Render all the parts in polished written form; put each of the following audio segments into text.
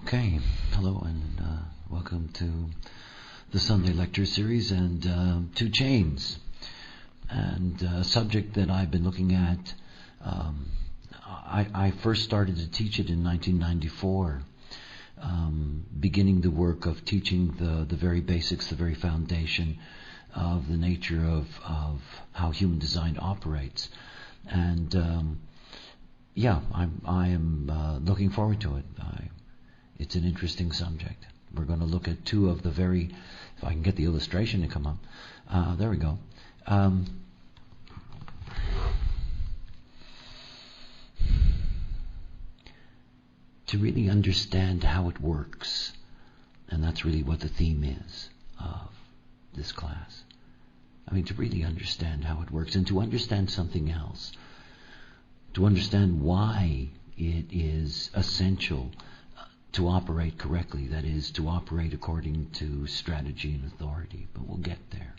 Okay, hello and welcome to the Sunday lecture series and Two Chains. And a subject that I've been looking at, I first started to teach it in 1994, beginning the work of teaching the very basics, the very foundation of the nature of how human design operates. And I am looking forward to it. It's an interesting subject. We're going to look at two of the very, if I can get the illustration to come up. There we go. To really understand how it works, and that's really what the theme is of this class. I mean, to really understand how it works and to understand something else, to understand why it is essential to operate correctly, that is, to operate according to strategy and authority. But we'll get there.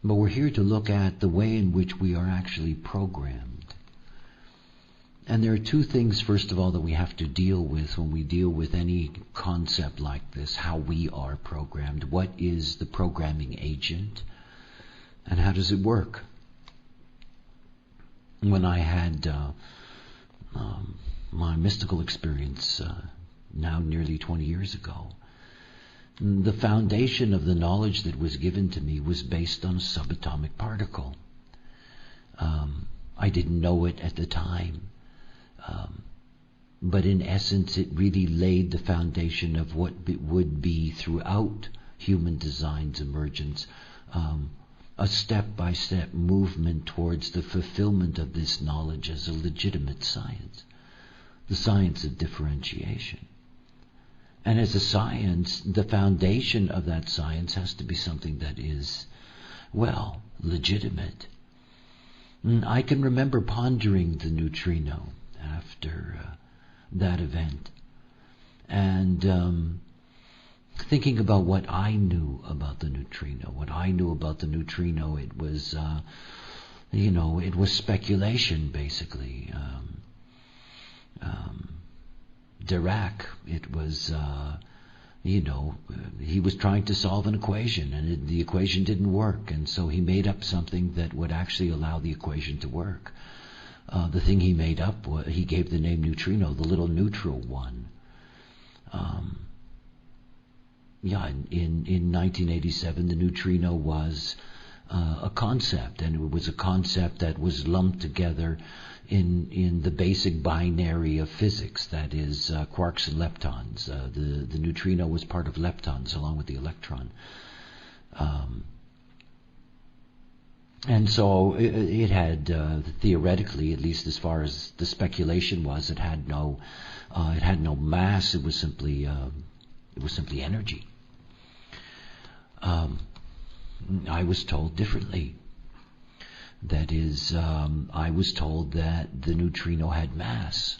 But we're here to look at the way in which we are actually programmed. And there are two things, first of all, that we have to deal with when we deal with any concept like this, how we are programmed. What is the programming agent? And how does it work? When I had my mystical experience now nearly 20 years ago, the foundation of the knowledge that was given to me was based on a subatomic particle. I didn't know it at the time, but in essence it really laid the foundation of what would be throughout human design's emergence, a step-by-step movement towards the fulfillment of this knowledge as a legitimate science. The science of differentiation. And as a science, the foundation of that science has to be something that is, well, legitimate. I can remember pondering the neutrino after that event and thinking about what I knew about the neutrino. What I knew about the neutrino, it was, it was speculation, basically. Dirac, it was, he was trying to solve an equation and the equation didn't work, and so he made up something that would actually allow the equation to work. The thing he made up, he gave the name neutrino, the little neutral one. In 1987, the neutrino was a concept, and it was a concept that was lumped together in the basic binary of physics, that is quarks and leptons. The neutrino was part of leptons along with the electron. And so it had, theoretically, at least as far as the speculation was, it had no mass. It was simply energy. I was told differently. That is, I was told that the neutrino had mass.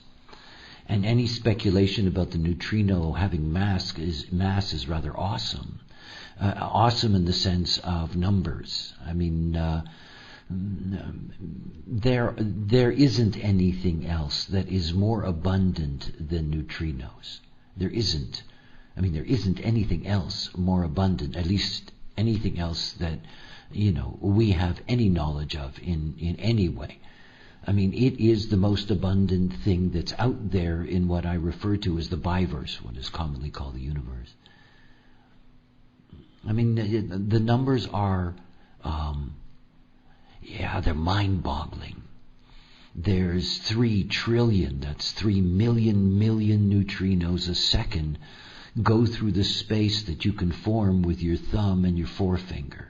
And any speculation about the neutrino having mass is rather awesome. Awesome in the sense of numbers. I mean, there isn't anything else that is more abundant than neutrinos. There isn't. I mean, there isn't anything else more abundant, at least anything else that we have any knowledge of in any way. I mean, it is the most abundant thing that's out there in what I refer to as the biverse, what is commonly called the universe. I mean, the numbers are, they're mind-boggling. There's 3 trillion, that's 3 million neutrinos a second go through the space that you can form with your thumb and your forefinger.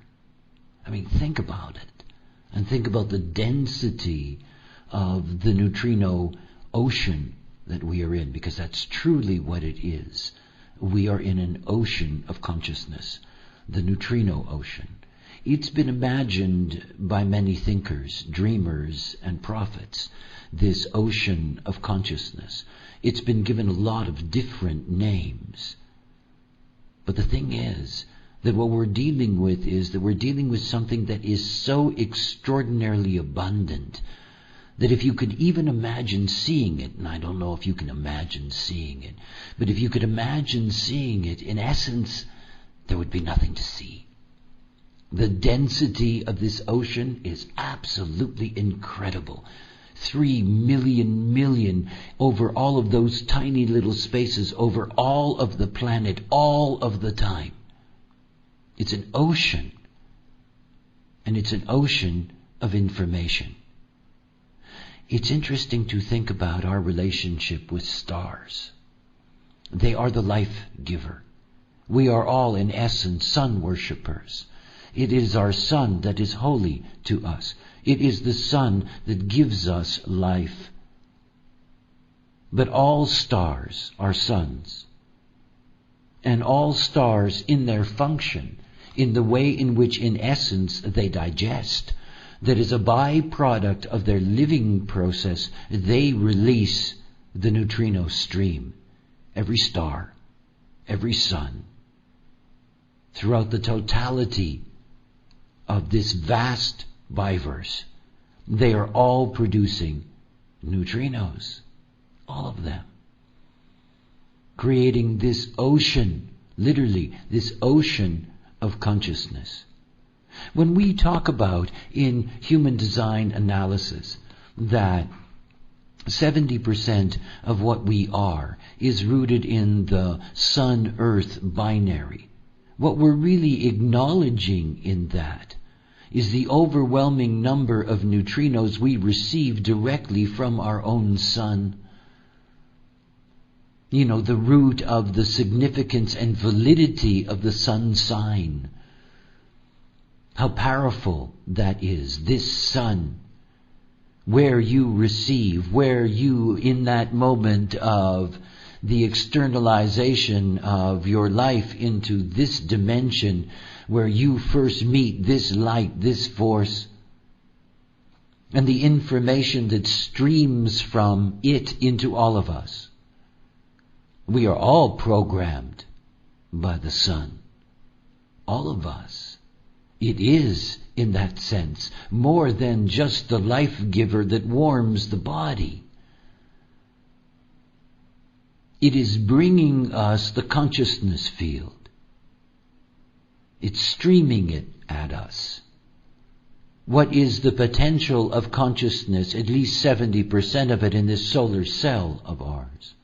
I mean, think about it. And think about the density of the neutrino ocean that we are in, because that's truly what it is. We are in an ocean of consciousness, the neutrino ocean. It's been imagined by many thinkers, dreamers, and prophets, this ocean of consciousness. It's been given a lot of different names. But the thing is that what we're dealing with is that we're dealing with something that is so extraordinarily abundant that if you could even imagine seeing it, and I don't know if you can imagine seeing it, but if you could imagine seeing it, in essence, there would be nothing to see. The density of this ocean is absolutely incredible. 3 million over all of those tiny little spaces, over all of the planet, all of the time. It's an ocean. And it's an ocean of information. It's interesting to think about our relationship with stars. They are the life giver. We are all, in essence, sun worshippers. It is our sun that is holy to us. It is the sun that gives us life. But all stars are suns. And all stars, in their function, in the way in which, in essence, they digest, that is a byproduct of their living process, they release the neutrino stream. Every star, every sun, throughout the totality of this vast biverse, they are all producing neutrinos, all of them, creating this ocean, literally this ocean of consciousness. When we talk about in human design analysis that 70% of what we are is rooted in the Sun-Earth binary, what we're really acknowledging in that is the overwhelming number of neutrinos we receive directly from our own sun. You know, the root of the significance and validity of the sun sign. How powerful that is, this sun, where you receive, where you, in that moment of the externalization of your life into this dimension, where you first meet this light, this force, and the information that streams from it into all of us. We are all programmed by the sun. All of us. It is, in that sense, more than just the life giver that warms the body. It is bringing us the consciousness field. It's streaming it at us. What is the potential of consciousness? At least 70% of it in this solar cell of ours.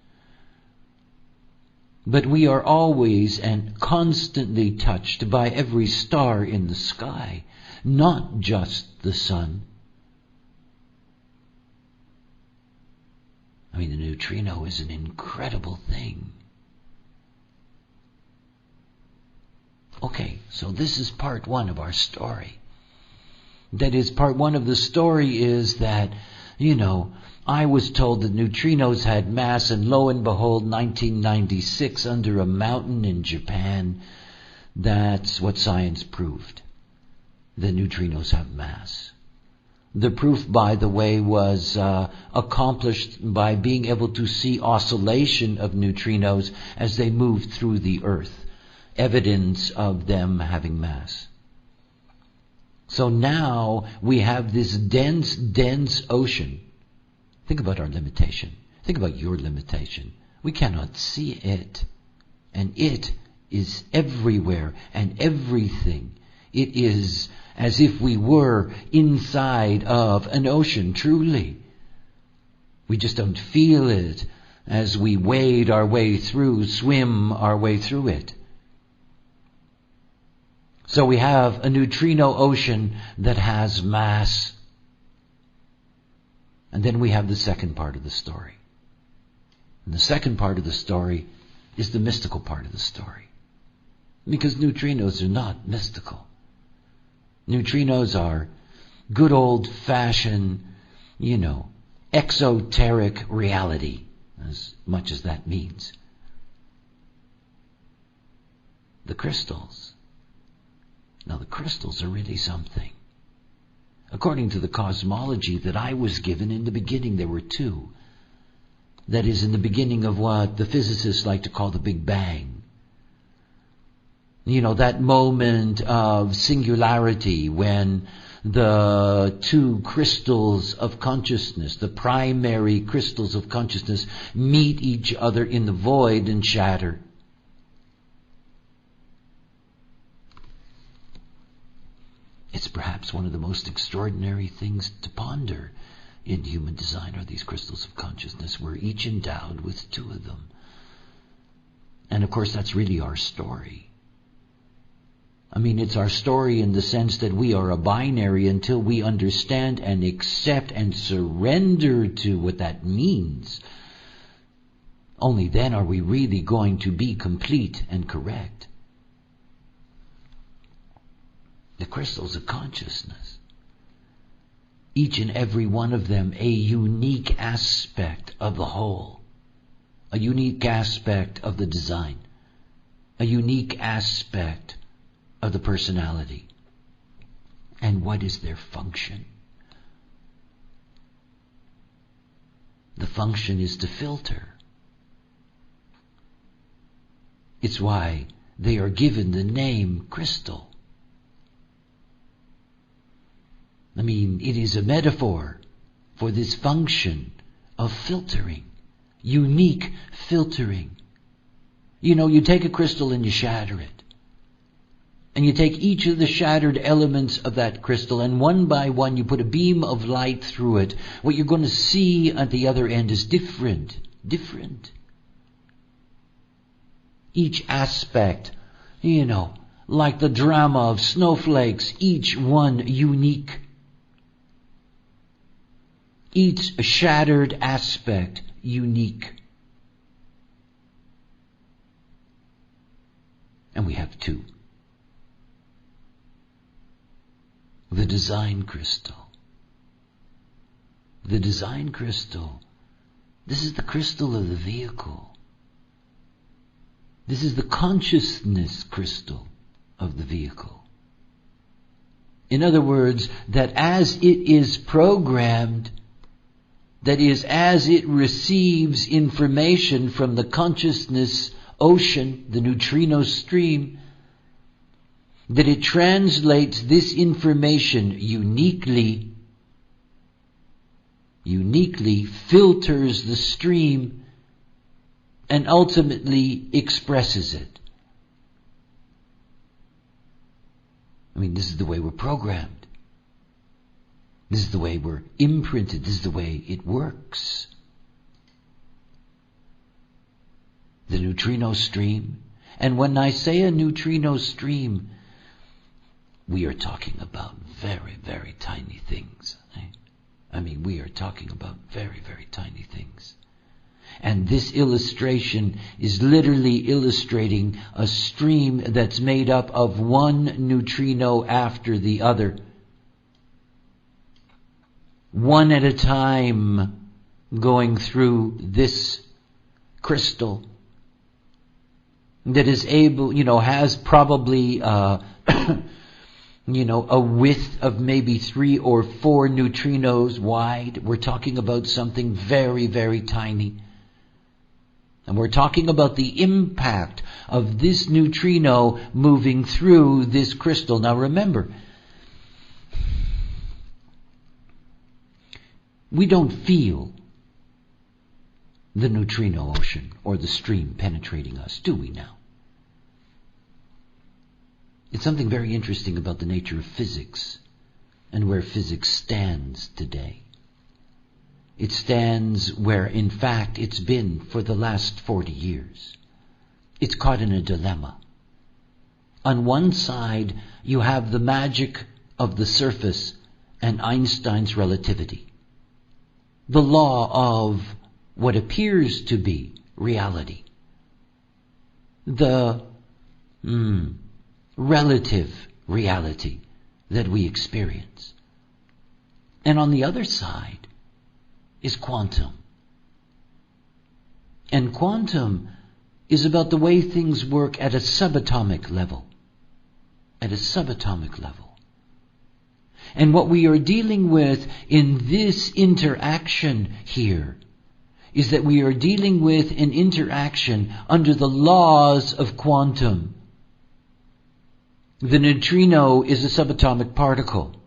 But we are always and constantly touched by every star in the sky, not just the sun. I mean, the neutrino is an incredible thing. Okay, so this is part one of our story. That is, part one of the story is that, I was told that neutrinos had mass, and lo and behold, 1996, under a mountain in Japan, that's what science proved. The neutrinos have mass. The proof, by the way, was accomplished by being able to see oscillation of neutrinos as they moved through the earth. Evidence of them having mass. So now we have this dense ocean. Think about our limitation. Think about your limitation. We cannot see it. And it is everywhere and everything. It is as if we were inside of an ocean, truly. We just don't feel it as we wade our way through, swim our way through it. So we have a neutrino ocean that has mass. And then we have the second part of the story. And the second part of the story is the mystical part of the story. Because neutrinos are not mystical. Neutrinos are good old-fashioned, exoteric reality, as much as that means. The crystals. Now, the crystals are really something. According to the cosmology that I was given in the beginning, there were two. That is, in the beginning of what the physicists like to call the Big Bang. That moment of singularity when the two crystals of consciousness, the primary crystals of consciousness, meet each other in the void and shatter. It's perhaps one of the most extraordinary things to ponder in human design are these crystals of consciousness. We're each endowed with two of them. And of course that's really our story. I mean, it's our story in the sense that we are a binary until we understand and accept and surrender to what that means. Only then are we really going to be complete and correct. The crystals of consciousness, each and every one of them a unique aspect of the whole, a unique aspect of the design, a unique aspect of the personality. And what is their function? The function is to filter. It's why they are given the name crystal. I mean, it is a metaphor for this function of filtering, unique filtering. You know, you take a crystal and you shatter it. And you take each of the shattered elements of that crystal and one by one you put a beam of light through it. What you're going to see at the other end is different. Each aspect, you know, like the drama of snowflakes, each one unique. Each shattered aspect unique. And we have two. The design crystal. The design crystal. This is the crystal of the vehicle. This is the consciousness crystal of the vehicle. In other words, that as it is programmed, that is, as it receives information from the consciousness ocean, the neutrino stream, that it translates this information uniquely, filters the stream, and ultimately expresses it. I mean, this is the way we're programmed. This is the way we're imprinted. This is the way it works. The neutrino stream. And when I say a neutrino stream, we are talking about very, very tiny things. I mean, we are talking about very, very tiny things. And this illustration is literally illustrating a stream that's made up of one neutrino after the other. One at a time, going through this crystal that is able, has probably, a width of maybe 3 or 4 neutrinos wide. We're talking about something very, very tiny. And we're talking about the impact of this neutrino moving through this crystal. Now remember, we don't feel the neutrino ocean or the stream penetrating us, do we now? It's something very interesting about the nature of physics and where physics stands today. It stands where, in fact, it's been for the last 40 years. It's caught in a dilemma. On one side, you have the magic of the surface and Einstein's relativity. The law of what appears to be reality. The relative reality that we experience. And on the other side is quantum. And quantum is about the way things work at a subatomic level. At a subatomic level. And what we are dealing with in this interaction here is that we are dealing with an interaction under the laws of quantum. The neutrino is a subatomic particle.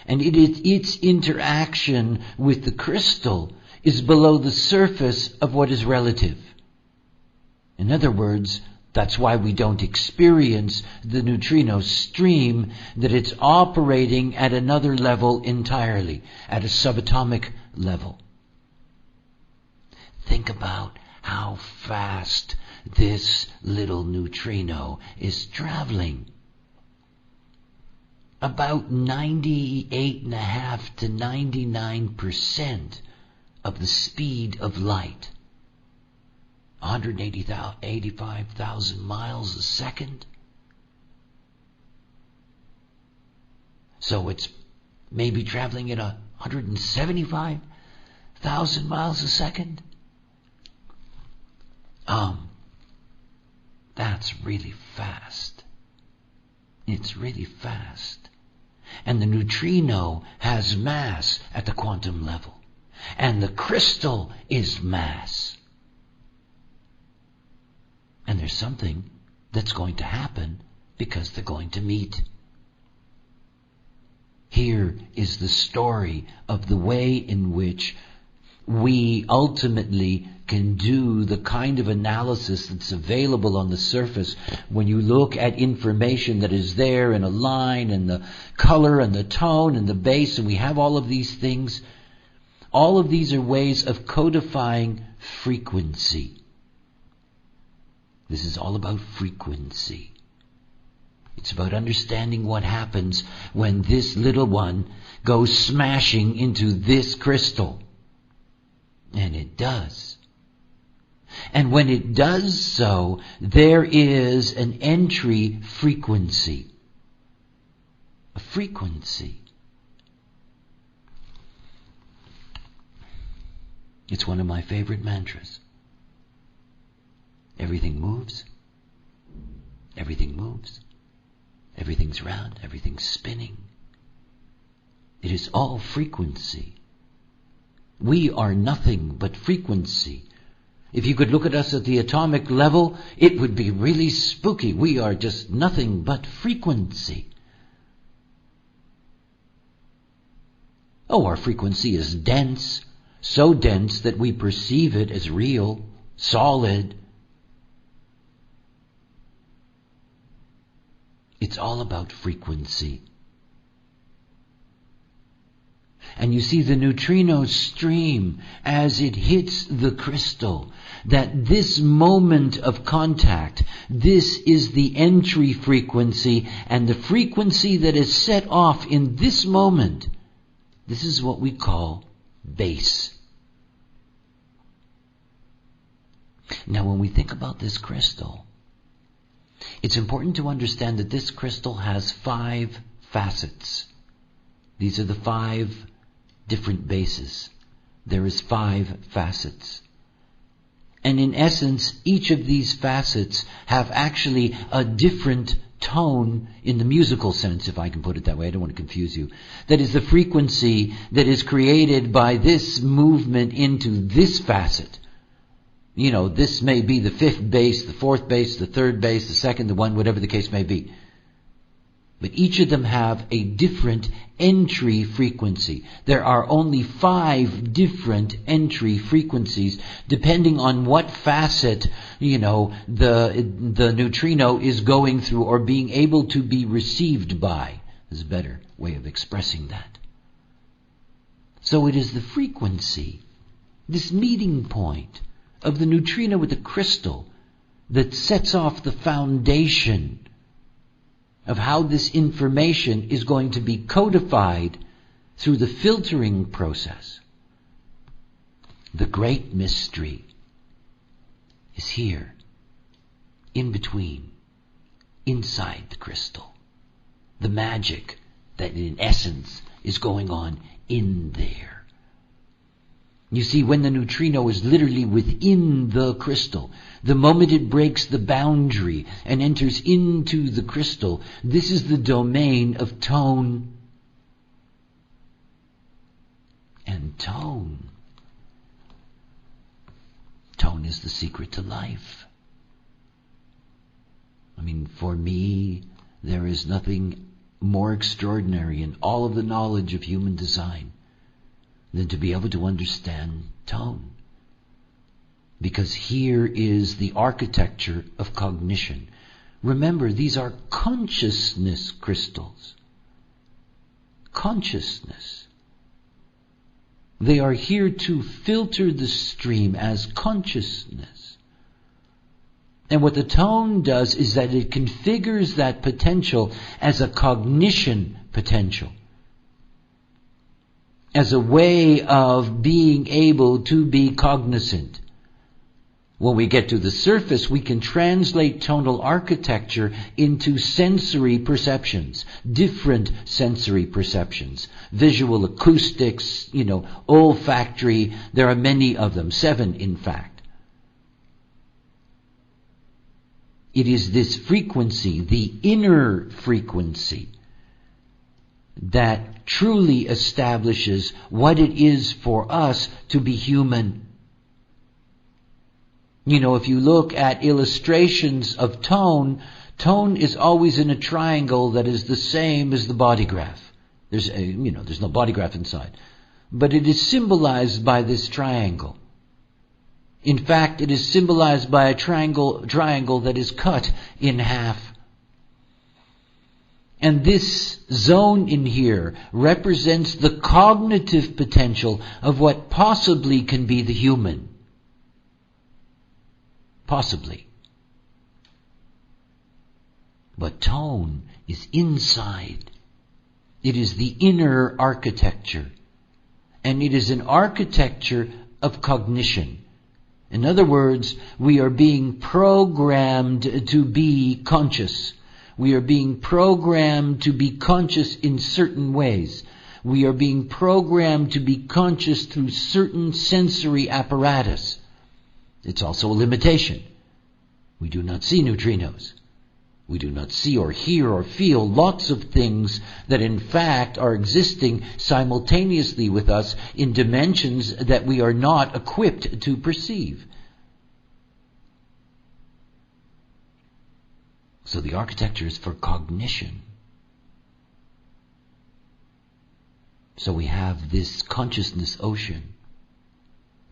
And its interaction with the crystal is below the surface of what is relative. In other words, that's why we don't experience the neutrino stream, that it's operating at another level entirely, at a subatomic level. Think about how fast this little neutrino is traveling. About 98.5 to 99% of the speed of light. 185,000 miles a second. So it's maybe traveling at 175,000 miles a second. That's really fast. It's really fast. And the neutrino has mass at the quantum level. And the crystal is mass. And there's something that's going to happen because they're going to meet. Here is the story of the way in which we ultimately can do the kind of analysis that's available on the surface when you look at information that is there in a line and the color and the tone and the bass, and we have all of these things. All of these are ways of codifying frequency. This is all about frequency. It's about understanding what happens when this little one goes smashing into this crystal. And it does. And when it does so, there is an entry frequency. A frequency. It's one of my favorite mantras. Everything moves. Everything moves. Everything's round. Everything's spinning. It is all frequency. We are nothing but frequency. If you could look at us at the atomic level, it would be really spooky. We are just nothing but frequency. Oh, our frequency is dense, so dense that we perceive it as real, solid. It's all about frequency. And you see the neutrino stream as it hits the crystal, that this moment of contact, this is the entry frequency, and the frequency that is set off in this moment, this is what we call base. Now when we think about this crystal, it's important to understand that this crystal has 5 facets. These are the 5 different bases. There is 5 facets. And in essence, each of these facets have actually a different tone in the musical sense, if I can put it that way. I don't want to confuse you. That is the frequency that is created by this movement into this facet. You know, this may be the 5th bass, the 4th bass, the 3rd bass, the 2nd, the 1, whatever the case may be. But each of them have a different entry frequency. There are only 5 different entry frequencies, depending on what facet, the neutrino is going through or being able to be received by. There's a better way of expressing that. So it is the frequency, this meeting point of the neutrino with the crystal, that sets off the foundation of how this information is going to be codified through the filtering process. The great mystery is here, in between, inside the crystal. The magic that in essence is going on in there. You see, when the neutrino is literally within the crystal, the moment it breaks the boundary and enters into the crystal, this is the domain of tone. And tone is the secret to life. I mean, for me, there is nothing more extraordinary in all of the knowledge of human design than to be able to understand tone. Because here is the architecture of cognition. Remember, these are consciousness crystals. Consciousness. They are here to filter the stream as consciousness. And what the tone does is that it configures that potential as a cognition potential, as a way of being able to be cognizant. When we get to the surface, we can translate tonal architecture into sensory perceptions, different sensory perceptions, visual, acoustics, olfactory. There are many of them, 7 in fact. It is this frequency, the inner frequency, that truly establishes what it is for us to be human. If you look at illustrations of tone is always in a triangle that is the same as the body graph. There's no body graph inside. But it is symbolized by this triangle. In fact, it is symbolized by a triangle that is cut in half. And this zone in here represents the cognitive potential of what possibly can be the human. Possibly. But tone is inside. It is the inner architecture. And it is an architecture of cognition. In other words, we are being programmed to be conscious. We are being programmed to be conscious in certain ways. We are being programmed to be conscious through certain sensory apparatus. It's also a limitation. We do not see neutrinos. We do not see or hear or feel lots of things that in fact are existing simultaneously with us in dimensions that we are not equipped to perceive. So the architecture is for cognition. So we have this consciousness ocean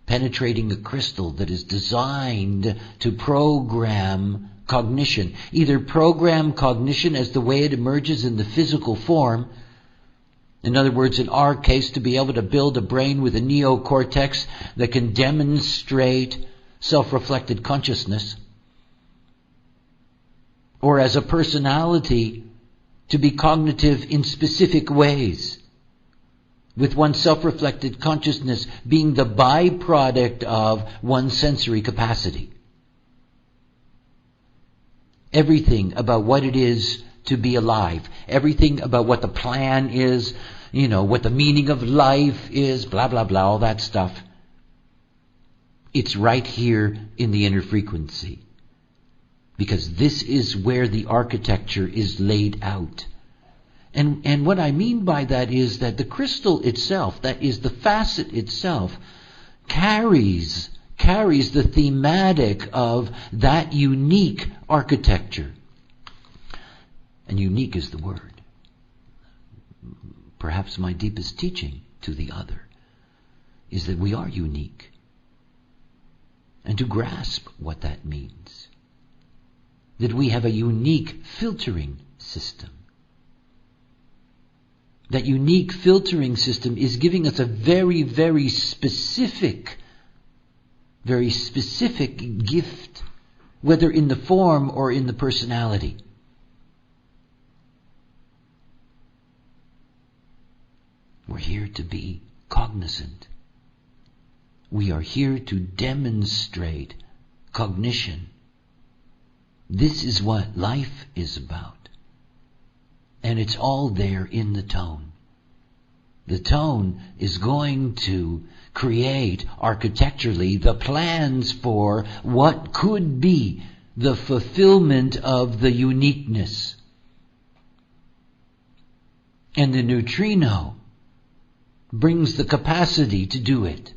penetrating a crystal that is designed to program cognition. Either program cognition as the way it emerges in the physical form. In other words, in our case, to be able to build a brain with a neocortex that can demonstrate self-reflected consciousness. Or as a personality, to be cognitive in specific ways, with one's self-reflected consciousness being the byproduct of one's sensory capacity. Everything about what it is to be alive, everything about what the plan is, what the meaning of life is, blah, blah, blah, all that stuff. It's right here in the inner frequency. Because this is where the architecture is laid out. And what I mean by that is that the crystal itself, that is the facet itself, carries the thematic of that unique architecture. And unique is the word. Perhaps my deepest teaching to the other is that we are unique. And to grasp what that means. That we have a unique filtering system. That unique filtering system is giving us a very, very specific gift, whether in the form or in the personality. We're here to be cognizant. We are here to demonstrate cognition. This is what life is about. And it's all there in the tone. The tone is going to create architecturally the plans for what could be the fulfillment of the uniqueness. And the neutrino brings the capacity to do it.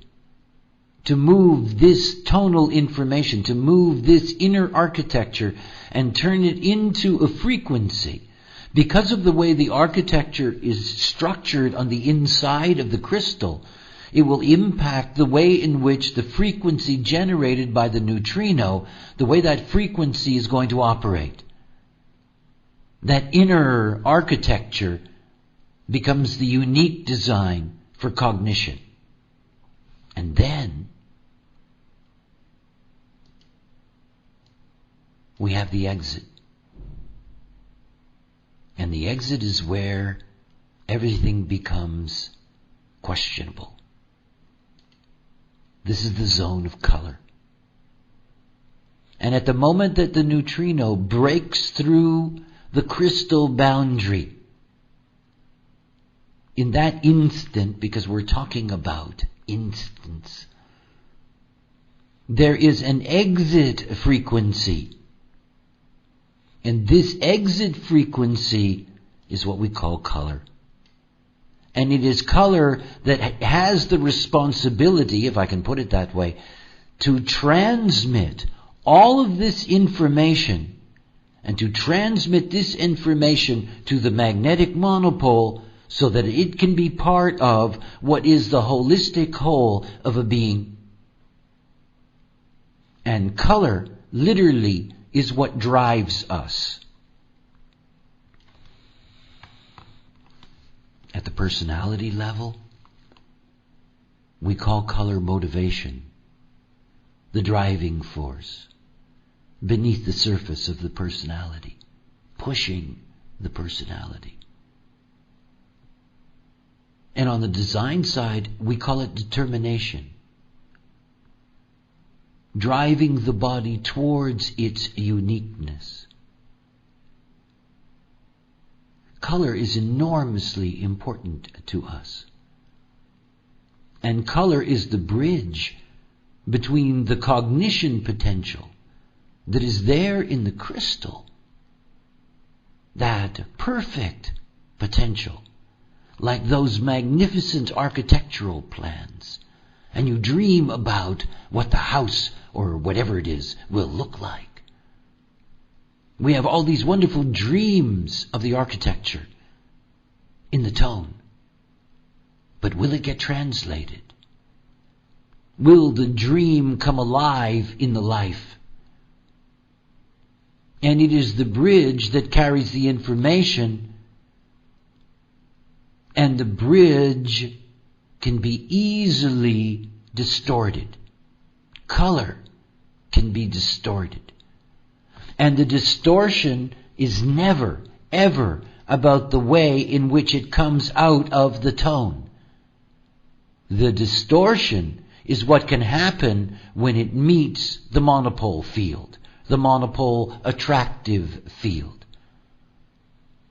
To move this tonal information, to move this inner architecture and turn it into a frequency. Because of the way the architecture is structured on the inside of the crystal, it will impact the way in which the frequency generated by the neutrino, the way that frequency is going to operate. That inner architecture becomes the unique design for cognition. And then we have the exit. And the exit is where everything becomes questionable. This is the zone of color. And at the moment that the neutrino breaks through the crystal boundary, in that instant, because we're talking about instants, there is an exit frequency. And this exit frequency is what we call color. And it is color that has the responsibility, if I can put it that way, to transmit all of this information, and to transmit this information to the magnetic monopole so that it can be part of what is the holistic whole of a being. And color literally is what drives us. At the personality level, we call color motivation, the driving force beneath the surface of the personality, pushing the personality. And on the design side, we call it determination, driving the body towards its uniqueness. Color is enormously important to us. And color is the bridge between the cognition potential that is there in the crystal, that perfect potential, like those magnificent architectural plans, and you dream about what the house or whatever it is will look like. We have all these wonderful dreams of the architecture in the tone. But will it get translated? Will the dream come alive in the life? And it is the bridge that carries the information, and the bridge can be easily distorted. Color can be distorted. And the distortion is never, ever about the way in which it comes out of the tone. The distortion is what can happen when it meets the monopole field, the monopole attractive field.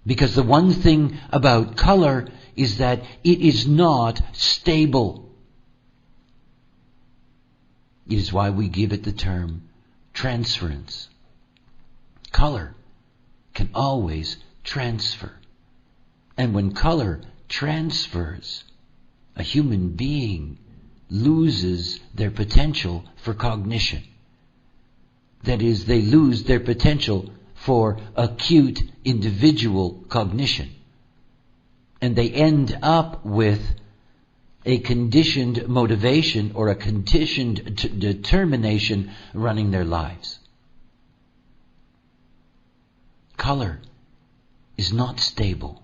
Because the one thing about color is that it is not stable. It is why we give it the term transference. Color can always transfer. And when color transfers, a human being loses their potential for cognition. That is, they lose their potential for acute individual cognition. And they end up with a conditioned motivation or a conditioned determination running their lives. Color is not stable.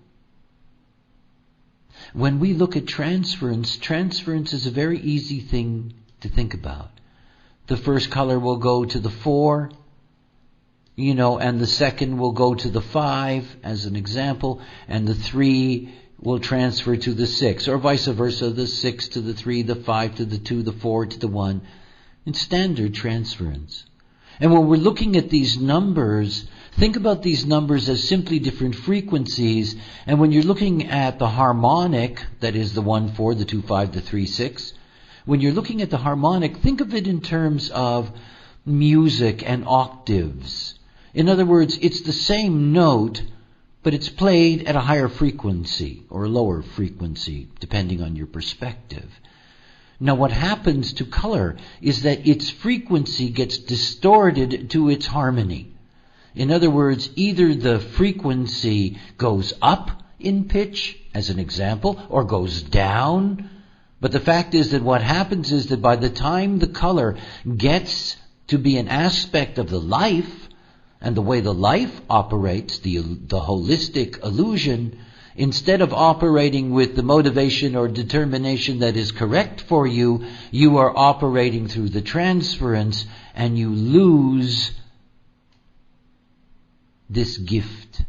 When we look at transference is a very easy thing to think about. The first color will go to the 4, and the second will go to the 5, as an example, and the 3 will transfer to the 6, or vice versa, the 6 to the 3, the 5 to the 2, the 4 to the 1. It's standard transference. And when we're looking at these numbers, think about these numbers as simply different frequencies. And when you're looking at the harmonic, that is the 1, 4, the 2, 5, the 3, 6, when you're looking at the harmonic, think of it in terms of music and octaves. In other words, it's the same note, but it's played at a higher frequency or a lower frequency, depending on your perspective. Now what happens to color is that its frequency gets distorted to its harmony. In other words, either the frequency goes up in pitch, as an example, or goes down. But the fact is that what happens is that by the time the color gets to be an aspect of the life, and the way the life operates, the holistic illusion, instead of operating with the motivation or determination that is correct for you, you are operating through the transference, and you lose this gift.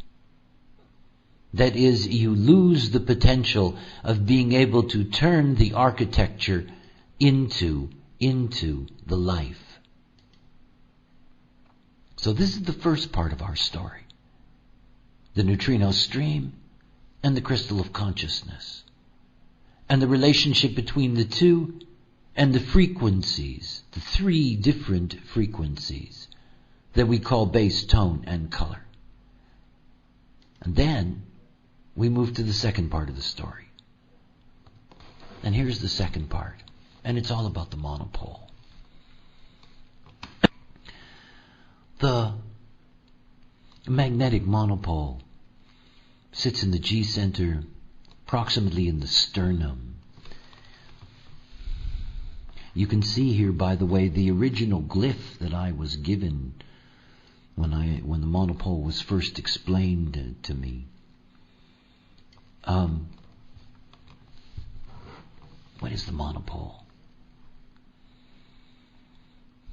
That is, you lose the potential of being able to turn the architecture into the life. So this is the first part of our story. The neutrino stream and the crystal of consciousness. And the relationship between the two and the frequencies, the three different frequencies that we call base, tone, and color. And then we move to the second part of the story. And here's the second part. And it's all about the monopole. The magnetic monopole sits in the G center, approximately in the sternum. You can see here, by the way, the original glyph that I was given when the monopole was first explained to me. What is the monopole?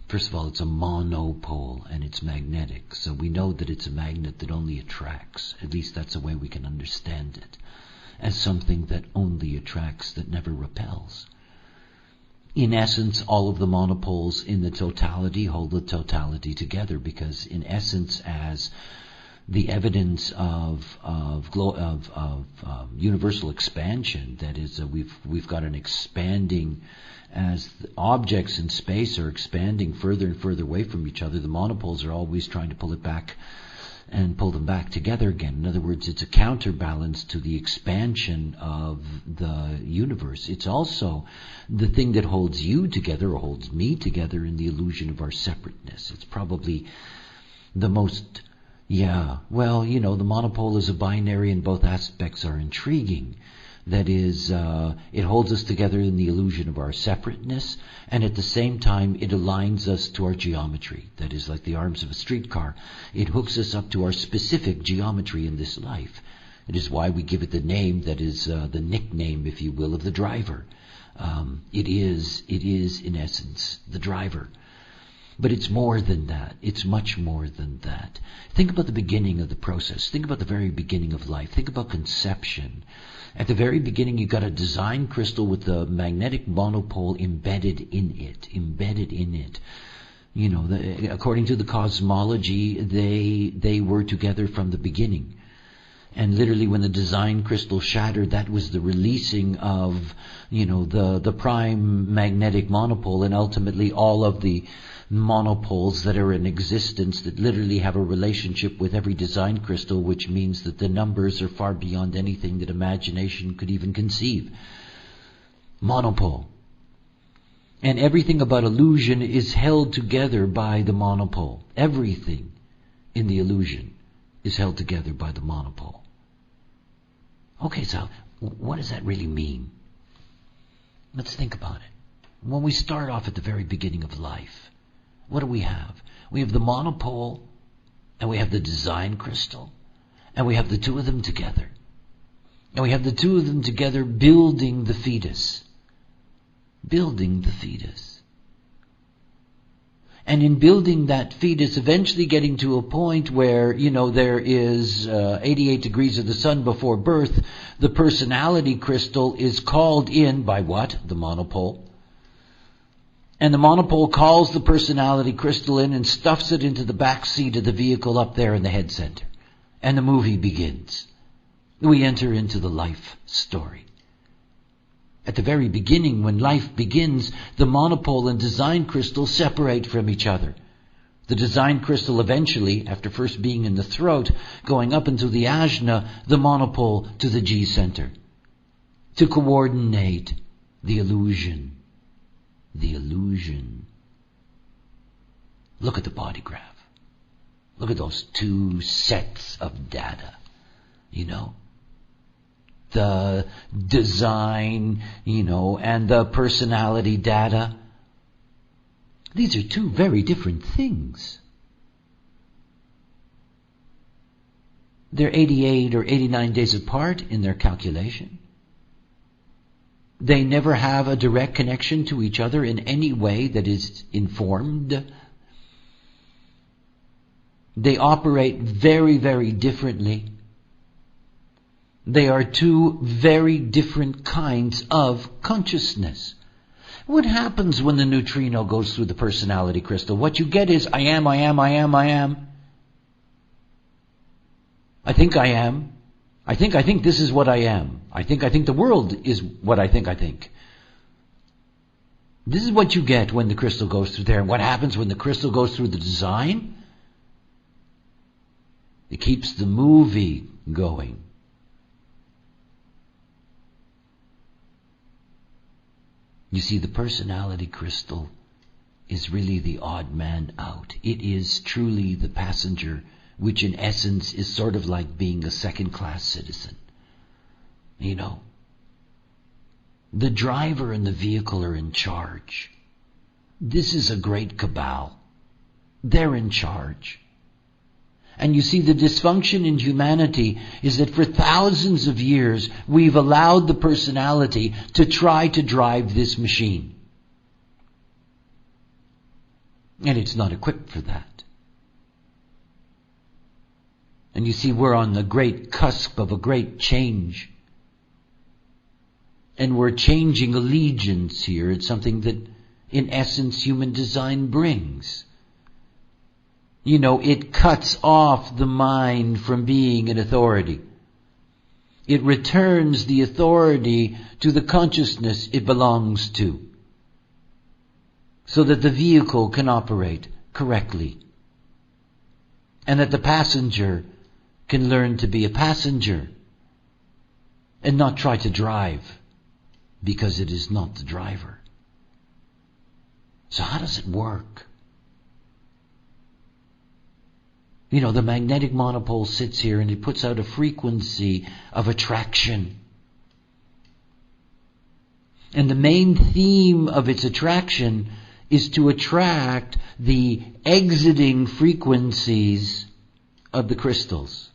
First of all, it's a monopole, and it's magnetic. So we know that it's a magnet that only attracts. At least that's the way we can understand it. As something that only attracts, that never repels. In essence, all of the monopoles in the totality hold the totality together, because in essence, as the evidence of universal expansion, that is, we've got an expanding, as the objects in space are expanding further and further away from each other, the monopoles are always trying to pull it back and pull them back together again. In other words, it's a counterbalance to the expansion of the universe. It's also the thing that holds you together, or holds me together, in the illusion of our separateness. It's probably the most, the monopole is a binary, and both aspects are intriguing. That is, it holds us together in the illusion of our separateness, and at the same time it aligns us to our geometry. That is, like the arms of a streetcar. It hooks us up to our specific geometry in this life. It is why we give it the name that is the nickname, if you will, of the driver. It is, in essence, the driver. But it's more than that. It's much more than that. Think about the beginning of the process. Think about the very beginning of life. Think about conception. At the very beginning, you got a design crystal with the magnetic monopole embedded in it. According to the cosmology, they were together from the beginning. And literally, when the design crystal shattered, that was the releasing of, the prime magnetic monopole, and ultimately all of the monopoles that are in existence that literally have a relationship with every design crystal, which means that the numbers are far beyond anything that imagination could even conceive. Monopole. And everything about illusion is held together by the monopole. Everything in the illusion is held together by the monopole. Okay, so what does that really mean? Let's think about it. When we start off at the very beginning of life, what do we have? We have the monopole, and we have the design crystal, and we have the two of them together. And we have the two of them together building the fetus. Building the fetus. And in building that fetus, eventually getting to a point where, there is 88 degrees of the sun before birth, the personality crystal is called in by what? The monopole. And the monopole calls the personality crystal in and stuffs it into the back seat of the vehicle up there in the head center. And the movie begins. We enter into the life story. At the very beginning, when life begins, the monopole and design crystal separate from each other. The design crystal eventually, after first being in the throat, going up into the ajna, the monopole to the G center. To coordinate the illusion. The illusion. Look at the body graph. Look at those two sets of data. The design, and the personality data. These are two very different things. They're 88 or 89 days apart in their calculation. They never have a direct connection to each other in any way that is informed. They operate very, very differently. They are two very different kinds of consciousness. What happens when the neutrino goes through the personality crystal? What you get is, I am. I think I am. I think this is what I am. I think the world is what I think. This is what you get when the crystal goes through there. And what happens when the crystal goes through the design? It keeps the movie going. You see, the personality crystal is really the odd man out. It is truly the passenger, which in essence is sort of like being a second-class citizen. The driver and the vehicle are in charge. This is a great cabal. They're in charge. And you see, the dysfunction in humanity is that for thousands of years we've allowed the personality to try to drive this machine. And it's not equipped for that. And you see, we're on the great cusp of a great change. And we're changing allegiance here. It's something that, in essence, human design brings. It cuts off the mind from being an authority. It returns the authority to the consciousness it belongs to, so that the vehicle can operate correctly, and that the passenger can learn to be a passenger and not try to drive, because it is not the driver. So how does it work? The magnetic monopole sits here and it puts out a frequency of attraction. And the main theme of its attraction is to attract the exiting frequencies of the crystals.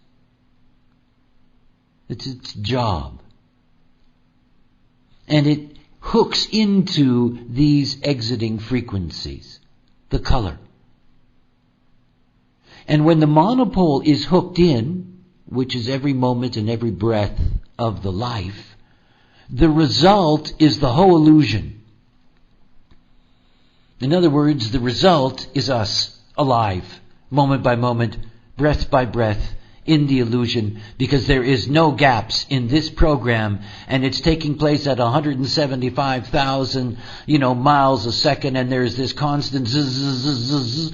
It's its job. And it hooks into these exiting frequencies, the color. And when the monopole is hooked in, which is every moment and every breath of the life, the result is the whole illusion. In other words, the result is us, alive, moment by moment, breath by breath, in the illusion, because there is no gaps in this program, and it's taking place at 175,000, miles a second, and there's this constant zzz, zzz, zzz, zzz,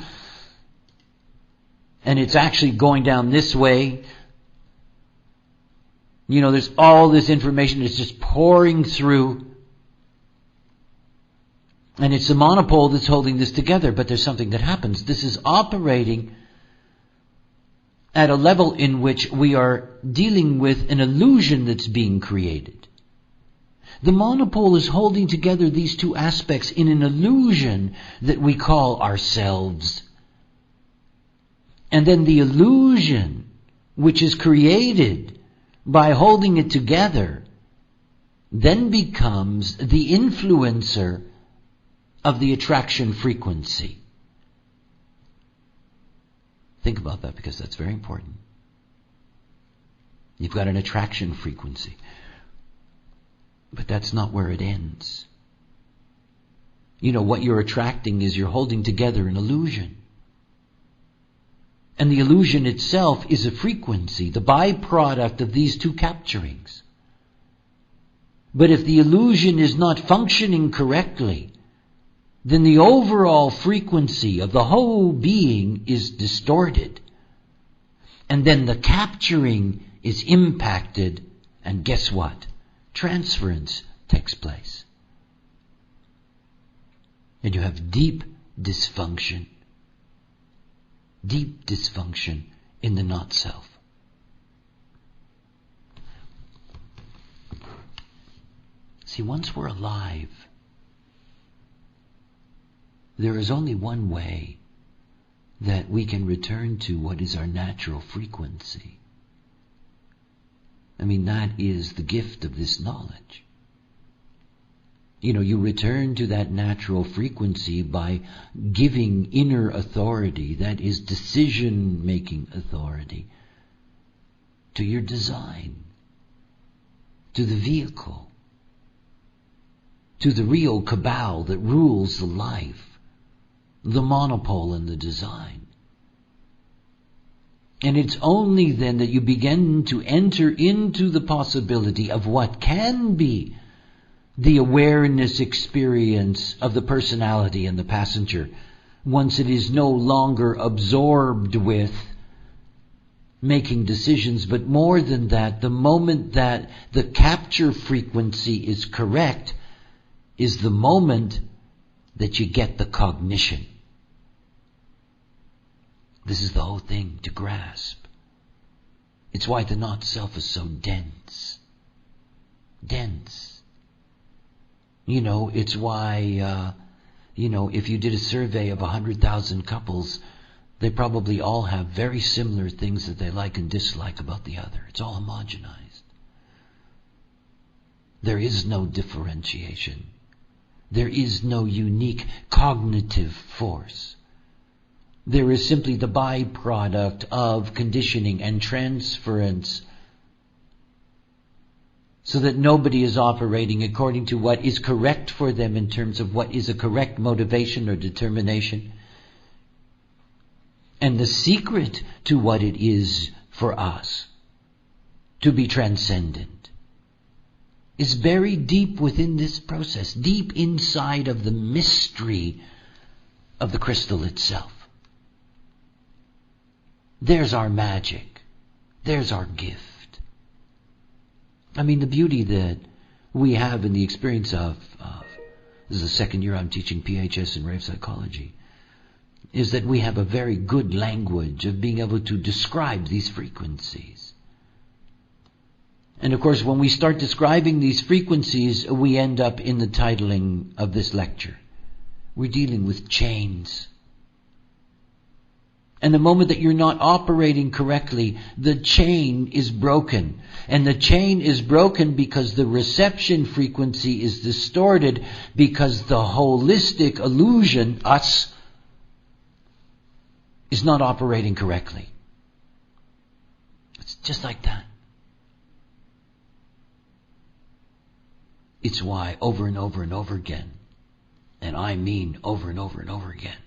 and it's actually going down this way. There's all this information that's just pouring through. And it's the monopole that's holding this together, but there's something that happens. This is operating at a level in which we are dealing with an illusion that's being created. The monopole is holding together these two aspects in an illusion that we call ourselves. And then the illusion, which is created by holding it together, then becomes the influencer of the attraction frequency. Think about that, because that's very important. You've got an attraction frequency. But that's not where it ends. What you're attracting is you're holding together an illusion. And the illusion itself is a frequency, the byproduct of these two capturings. But if the illusion is not functioning correctly, then the overall frequency of the whole being is distorted. And then the capturing is impacted, and guess what? Transference takes place. And you have deep dysfunction. deep dysfunction in the not-self. See, once we're alive, there is only one way that we can return to what is our natural frequency. I mean, that is the gift of this knowledge. You return to that natural frequency by giving inner authority, that is decision-making authority, to your design, to the vehicle, to the real cabal that rules the life, the monopole in the design. And it's only then that you begin to enter into the possibility of what can be the awareness experience of the personality and the passenger, once it is no longer absorbed with making decisions, but more than that, the moment that the capture frequency is correct is the moment that you get the cognition. This is the whole thing to grasp. It's why the not-self is so dense. Dense. It's why, if you did a survey of 100,000 couples, they probably all have very similar things that they like and dislike about the other. It's all homogenized. There is no differentiation. There is no unique cognitive force. There is simply the byproduct of conditioning and transference, so that nobody is operating according to what is correct for them in terms of what is a correct motivation or determination. And the secret to what it is for us to be transcendent is buried deep within this process, deep inside of the mystery of the crystal itself. There's our magic. There's our gift. I mean, the beauty that we have in the experience of this is the second year I'm teaching PHS in rave psychology, is that we have a very good language of being able to describe these frequencies. And of course, when we start describing these frequencies, we end up in the titling of this lecture. We're dealing with chains. And the moment that you're not operating correctly, the chain is broken. And the chain is broken because the reception frequency is distorted, because the holistic illusion, us, is not operating correctly. It's just like that. It's why over and over and over again, and I mean over and over and over again,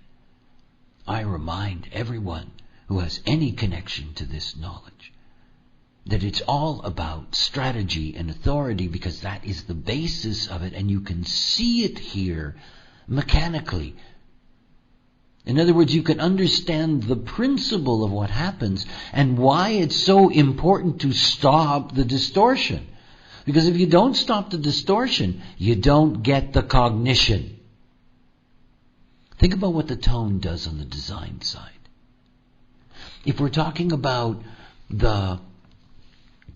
I remind everyone who has any connection to this knowledge that it's all about strategy and authority, because that is the basis of it, and you can see it here mechanically. In other words, you can understand the principle of what happens and why it's so important to stop the distortion. Because if you don't stop the distortion, you don't get the cognition. Think about what the tone does on the design side. If we're talking about the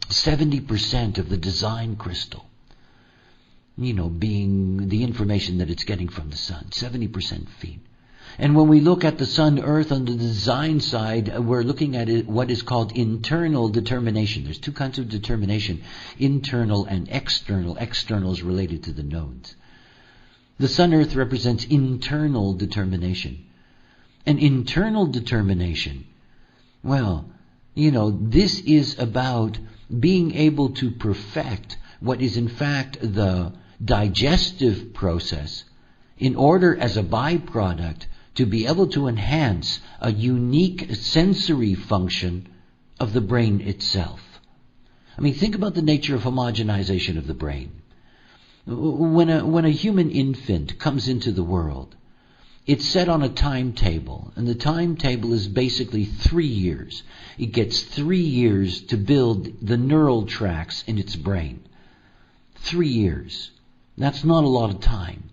70% of the design crystal, being the information that it's getting from the sun, 70% feed. And when we look at the sun, earth on the design side, we're looking at it, what is called internal determination. There's two kinds of determination, internal and external. External is related to the nodes. The sun, earth represents internal determination. And internal determination, this is about being able to perfect what is in fact the digestive process in order as a byproduct to be able to enhance a unique sensory function of the brain itself. Think about the nature of homogenization of the brain. When a human infant comes into the world, it's set on a timetable, and the timetable is basically 3 years. It gets 3 years to build the neural tracts in its brain. 3 years. That's not a lot of time.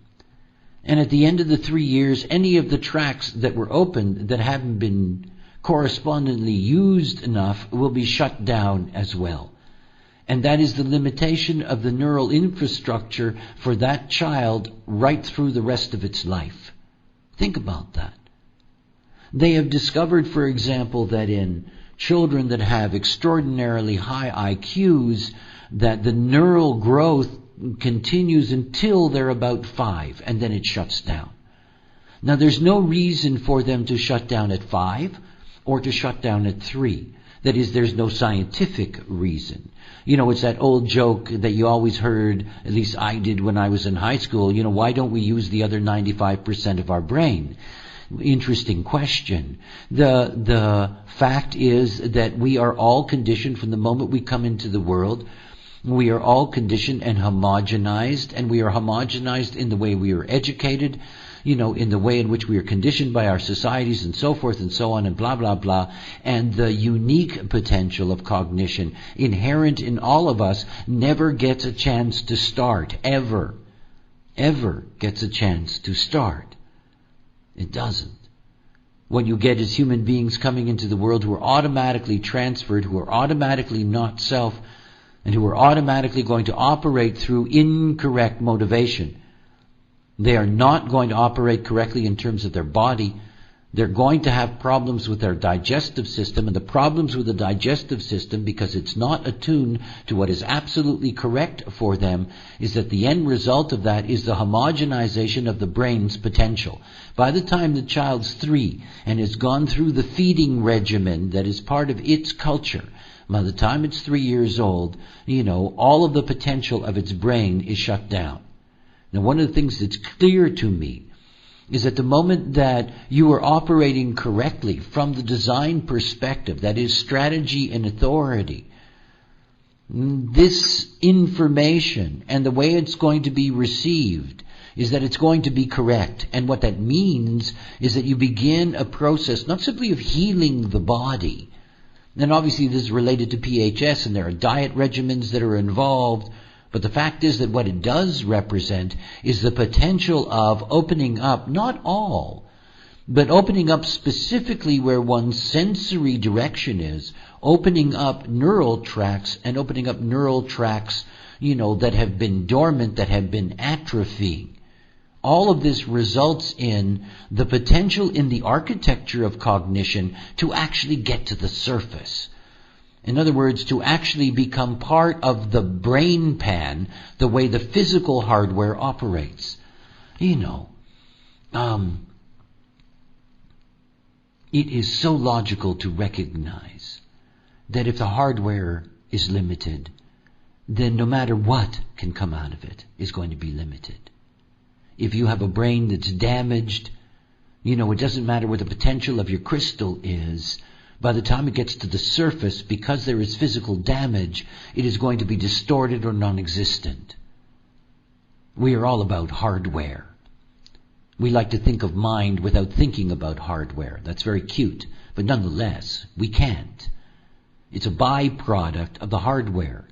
And at the end of the 3 years, any of the tracks that were opened that haven't been correspondingly used enough, will be shut down as well. And that is the limitation of the neural infrastructure for that child right through the rest of its life. Think about that. They have discovered, for example, that in children that have extraordinarily high IQs, that the neural growth continues until they're about 5, and then it shuts down. Now, there's no reason for them to shut down at 5 or to shut down at 3. That is, there's no scientific reason. You know, it's that old joke that you always heard, at least I did when I was in high school, you know, why don't we use the other 95% of our brain? Interesting question. The fact is that we are all conditioned from the moment we come into the world. We are all conditioned and homogenized, and we are homogenized in the way we are educated, you know, in the way in which we are conditioned by our societies and so forth and so on and blah, blah, blah. And the unique potential of cognition inherent in all of us never gets a chance to start, ever gets a chance to start. It doesn't. What you get is human beings coming into the world who are automatically transferred, who are automatically not self, and who are automatically going to operate through incorrect motivation. They are not going to operate correctly in terms of their body. They're going to have problems with their digestive system, and the problems with the digestive system, because it's not attuned to what is absolutely correct for them, is that the end result of that is the homogenization of the brain's potential. By the time the child's 3 and has gone through the feeding regimen that is part of its culture, by the time it's 3 years old, you know, all of the potential of its brain is shut down. Now, one of the things that's clear to me is at the moment that you are operating correctly from the design perspective, that is strategy and authority, this information and the way it's going to be received is that it's going to be correct. And what that means is that you begin a process not simply of healing the body. And obviously this is related to PHS, and there are diet regimens that are involved. But the fact is that what it does represent is the potential of opening up, not all, but opening up specifically where one's sensory direction is, opening up neural tracts and opening up neural tracts, you know, that have been dormant, that have been atrophying. All of this results in the potential in the architecture of cognition to actually get to the surface. In other words, to actually become part of the brain pan, the way the physical hardware operates. You know, it is so logical to recognize that if the hardware is limited, then no matter what can come out of it is going to be limited. If you have a brain that's damaged, you know, it doesn't matter what the potential of your crystal is. By the time it gets to the surface, because there is physical damage, it is going to be distorted or non-existent. We are all about hardware. We like to think of mind without thinking about hardware. That's very cute, but nonetheless, we can't. It's a byproduct of the hardware.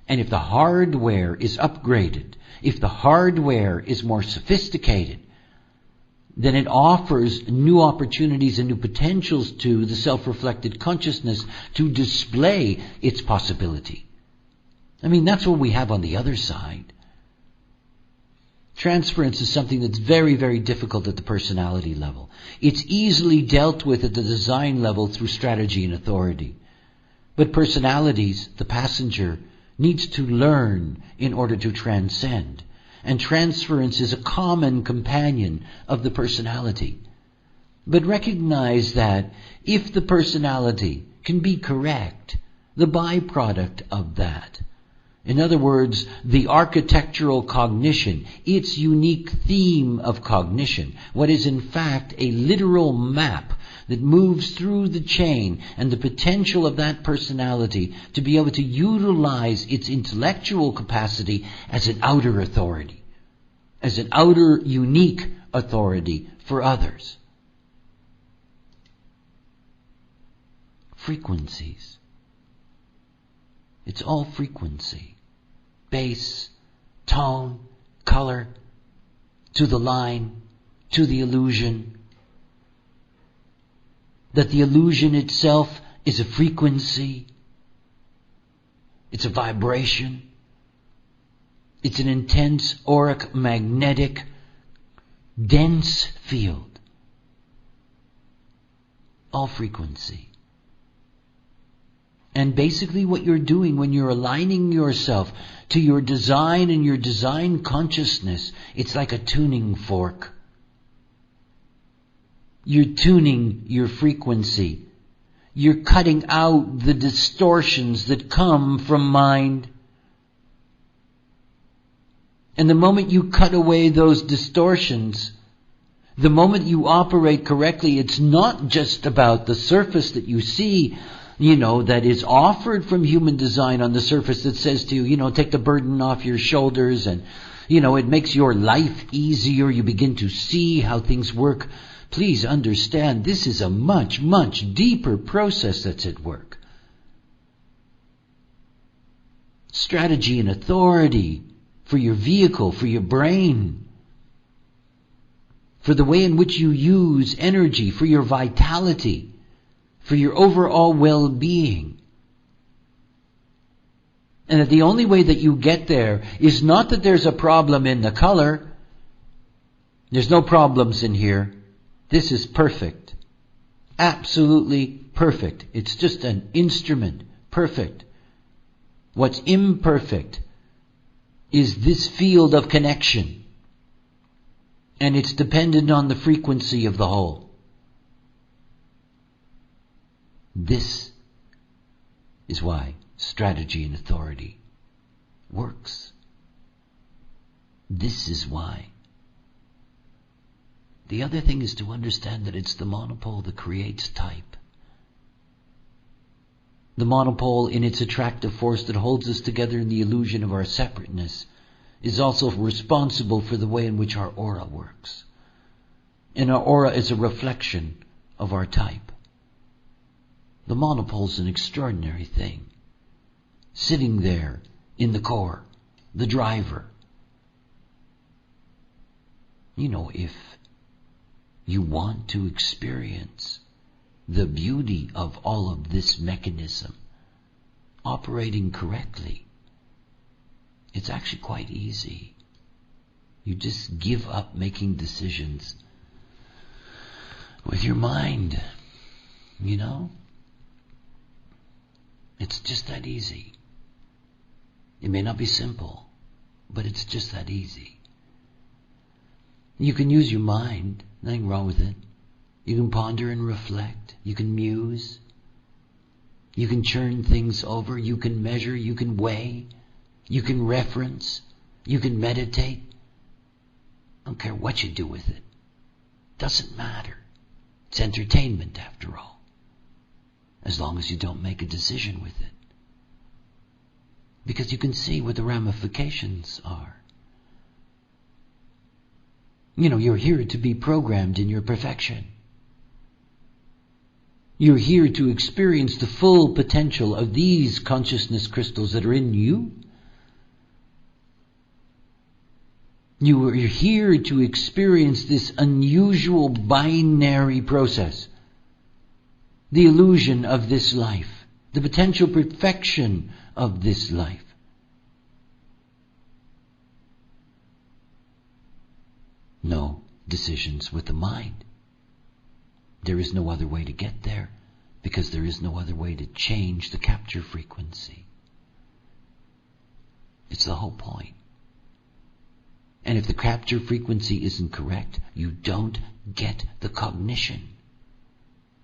And if the hardware is upgraded, if the hardware is more sophisticated, then it offers new opportunities and new potentials to the self-reflected consciousness to display its possibility. I mean, that's what we have on the other side. Transference is something that's very, very difficult at the personality level. It's easily dealt with at the design level through strategy and authority. But personalities, the passenger, needs to learn in order to transcend. And transference is a common companion of the personality. But recognize that if the personality can be correct, the byproduct of that, in other words, the architectural cognition, its unique theme of cognition, what is in fact a literal map that moves through the chain, and the potential of that personality to be able to utilize its intellectual capacity as an outer authority, as an outer unique authority for others. Frequencies. It's all frequency. Bass, tone, color, to the line, to the illusion. that the illusion itself is a frequency, it's a vibration, it's an intense auric magnetic dense field, all frequency. And basically what you're doing when you're aligning yourself to your design and your design consciousness, it's like a tuning fork. You're tuning your frequency. You're cutting out the distortions that come from mind. And the moment you cut away those distortions, the moment you operate correctly, it's not just about the surface that you see, that is offered from human design on the surface that says to you, take the burden off your shoulders and, it makes your life easier. You begin to see how things work. Please understand, this is a much, much deeper process that's at work. Strategy and authority for your vehicle, for your brain, for the way in which you use energy, for your vitality, for your overall well-being. And that the only way that you get there is not that there's a problem in the color. There's no problems in here. This is perfect. Absolutely perfect. It's just an instrument. Perfect. What's imperfect is this field of connection. And it's dependent on the frequency of the whole. This is why strategy and authority works. This is why. The other thing is to understand that it's the monopole that creates type. The monopole, in its attractive force that holds us together in the illusion of our separateness, is also responsible for the way in which our aura works. And our aura is a reflection of our type. The monopole is an extraordinary thing. Sitting there in the core, the driver. If you want to experience the beauty of all of this mechanism operating correctly, it's actually quite easy. You just give up making decisions with your mind, It's just that easy. It may not be simple, but it's just that easy. You can use your mind, nothing wrong with it. You can ponder and reflect. You can muse. You can churn things over. You can measure. You can weigh. You can reference. You can meditate. I don't care what you do with it. Doesn't matter. It's entertainment after all. As long as you don't make a decision with it. Because you can see what the ramifications are. You're here to be programmed in your perfection. You're here to experience the full potential of these consciousness crystals that are in you. You are here to experience this unusual binary process. The illusion of this life. The potential perfection of this life. No decisions with the mind. There is no other way to get there because there is no other way to change the capture frequency. It's the whole point. And if the capture frequency isn't correct, you don't get the cognition.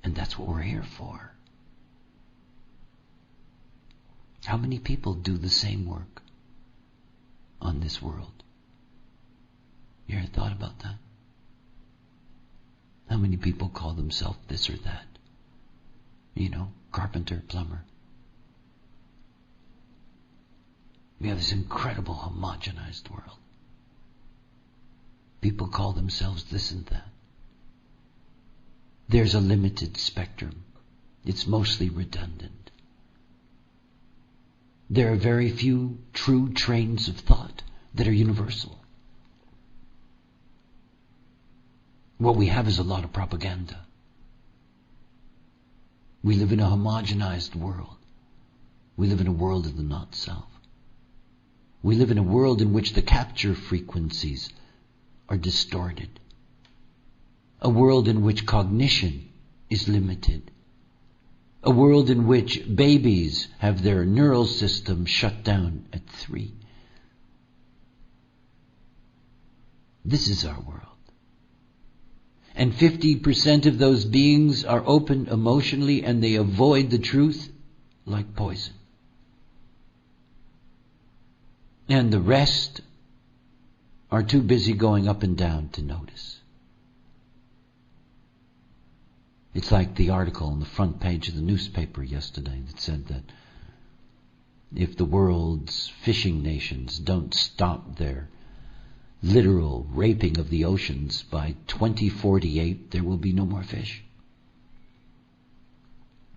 And that's what we're here for. How many people do the same work on this world? You ever thought about that? How many people call themselves this or that? Carpenter, plumber. We have this incredible homogenized world. People call themselves this and that. There's a limited spectrum. It's mostly redundant. There are very few true trains of thought that are universal. What we have is a lot of propaganda. We live in a homogenized world. We live in a world of the not-self. We live in a world in which the capture frequencies are distorted. A world in which cognition is limited. A world in which babies have their neural system shut down at 3. This is our world. And 50% of those beings are open emotionally and they avoid the truth like poison. And the rest are too busy going up and down to notice. It's like the article on the front page of the newspaper yesterday that said that if the world's fishing nations don't stop their literal raping of the oceans by 2048, there will be no more fish.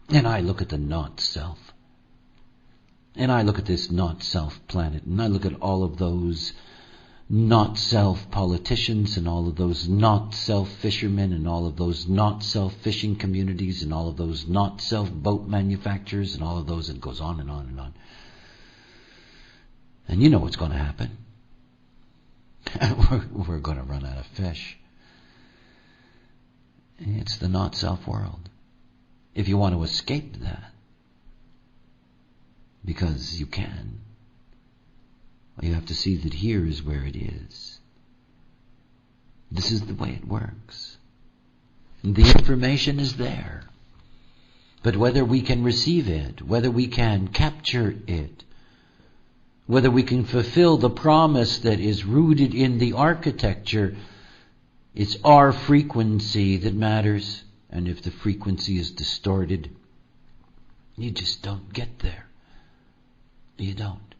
And I look at the not-self. And I look at this not-self planet, and I look at all of those not-self politicians, and all of those not-self fishermen, and all of those not-self fishing communities, and all of those not-self boat manufacturers, and all of those, it goes on and on and on. And you know what's going to happen. We're going to run out of fish. It's the not-self world. If you want to escape that, because you can, you have to see that here is where it is. This is the way it works. The information is there. But whether we can receive it, whether we can capture it, whether we can fulfill the promise that is rooted in the architecture, it's our frequency that matters. And if the frequency is distorted, you just don't get there. You don't.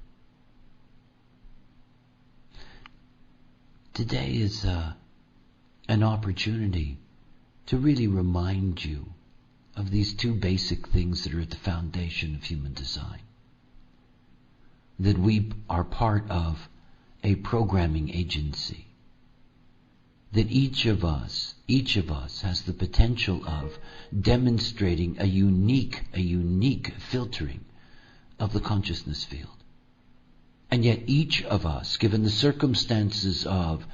Today is an opportunity to really remind you of these two basic things that are at the foundation of human design. That we are part of a programming agency. That each of us has the potential of demonstrating a unique filtering of the consciousness field. And yet each of us, given the circumstances of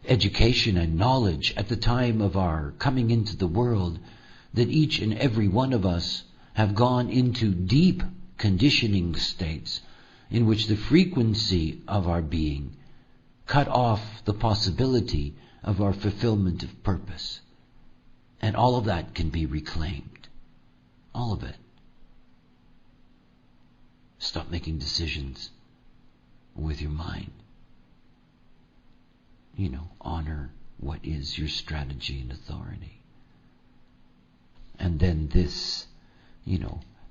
education and knowledge at the time of our coming into the world, that each and every one of us have gone into deep conditioning states in which the frequency of our being cut off the possibility of our fulfillment of purpose. And all of that can be reclaimed. All of it. Stop making decisions with your mind. Honor what is your strategy and authority. And then this,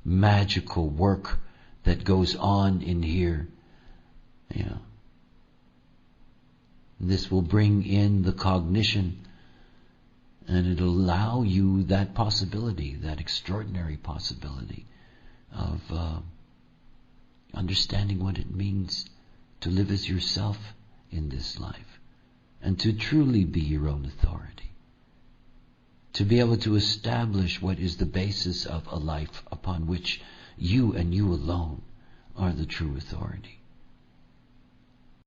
magical work that goes on in here, this will bring in the cognition, and it'll allow you that possibility, that extraordinary possibility of understanding what it means to live as yourself in this life, and to truly be your own authority, to be able to establish what is the basis of a life upon which you and you alone are the true authority.